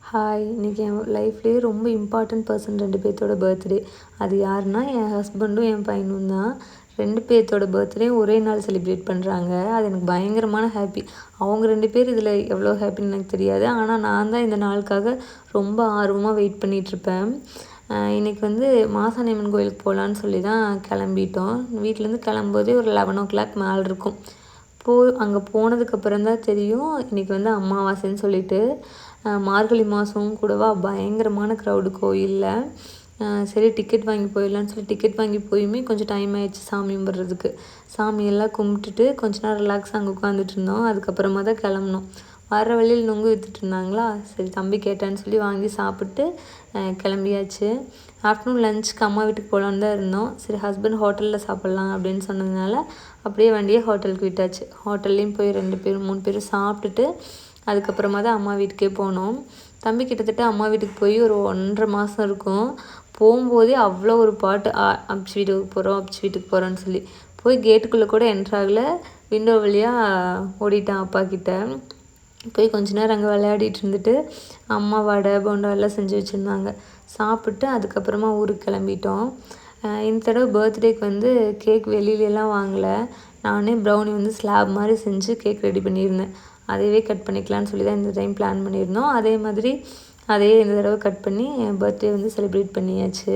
Hi, இன்றைக்கி என் லைஃப்லேயே ரொம்ப important person 2 பேர்த்தோட பர்த்டே. அது யாருன்னா என் ஹஸ்பண்டும் என் பையனும் தான். 2 பேர்த்தோட பர்த்டே ஒரே நாள் செலிப்ரேட் பண்ணுறாங்க. அது எனக்கு பயங்கரமான ஹாப்பி. அவங்க 2 பேர் இதில் எவ்வளோ ஹாப்பின்னு எனக்கு தெரியாது. ஆனால் நான் தான் இந்த நாளுக்காக ரொம்ப ஆர்வமாக வெயிட் பண்ணிகிட்ருப்பேன். இன்றைக்கி மாசாணியம்மன் கோயிலுக்கு போகலான்னு சொல்லி தான் கிளம்பிட்டோம். வீட்டிலேருந்து கிளம்பும்போதே ஒரு 11 மேலே இருக்கும். அங்கே போனதுக்கப்புறம் தான் தெரியும் இன்றைக்கி அமாவாசைன்னு சொல்லிட்டு. மார்கழி மாதம் கூடவா பயங்கரமான க்ரௌடு கோயிலில். சரி டிக்கெட் வாங்கி போயிடலான்னு சொல்லி டிக்கெட் வாங்கி போயுமே கொஞ்சம் டைம் ஆகிடுச்சு சாமி கும்பிட்றதுக்கு. சாமியெல்லாம் கும்பிட்டுட்டு கொஞ்ச நேரம் ரிலாக்ஸாக அங்கே உட்காந்துட்டு இருந்தோம். அதுக்கப்புறமா தான் கிளம்புனோம். வர வழியில் நுங்கு விற்றுட்டு இருந்தாங்களா, சரி தம்பி கேட்டான்னு சொல்லி வாங்கி சாப்பிட்டு கிளம்பியாச்சு. ஆஃப்டர்நூன் லஞ்சுக்கு அம்மா வீட்டுக்கு போகலான்னு தான் இருந்தோம். சரி ஹஸ்பண்ட் ஹோட்டலில் சாப்பிட்லாம் அப்படின்னு சொன்னதுனால அப்படியே வண்டியை ஹோட்டலுக்கு விட்டாச்சு. ஹோட்டல்லையும் போய் 2 பேரும் 3 பேரும் சாப்பிட்டுட்டு அதுக்கப்புறமா தான் அம்மா வீட்டுக்கே போனோம். தம்பி கிட்டத்தட்ட அம்மா வீட்டுக்கு போய் ஒரு 1.5 மாதம் இருக்கும். போகும்போதே அவ்வளோ ஒரு பாட்டு, அப்ச்சி வீட்டுக்கு போகிறோம் அப்ச்சி வீட்டுக்கு போகிறோன்னு சொல்லி. போய் கேட்டுக்குள்ளே கூட என்ட்ராகல, விண்டோ வழியாக ஓடிட்டான் அப்பா கிட்ட. போய் கொஞ்ச நேரம் அங்கே விளையாடிட்டு இருந்துட்டு அம்மா வடை போண்டா எல்லாம் செஞ்சு வச்சுருந்தாங்க. சாப்பிட்டு அதுக்கப்புறமா ஊருக்கு கிளம்பிட்டோம். இந்த தடவை பர்த்டேக்கு கேக் வெளியிலலாம் வாங்கலை. நானே ப்ரௌனி ஸ்லாப் மாதிரி செஞ்சு கேக் ரெடி பண்ணியிருந்தேன். அதையவே கட் பண்ணிக்கலான்னு சொல்லி தான் இந்த டைம் பிளான் பண்ணியிருந்தோம். அதே மாதிரி அதையே இந்த தடவை கட் பண்ணி பர்த்டே செலிப்ரேட் பண்ணியாச்சு.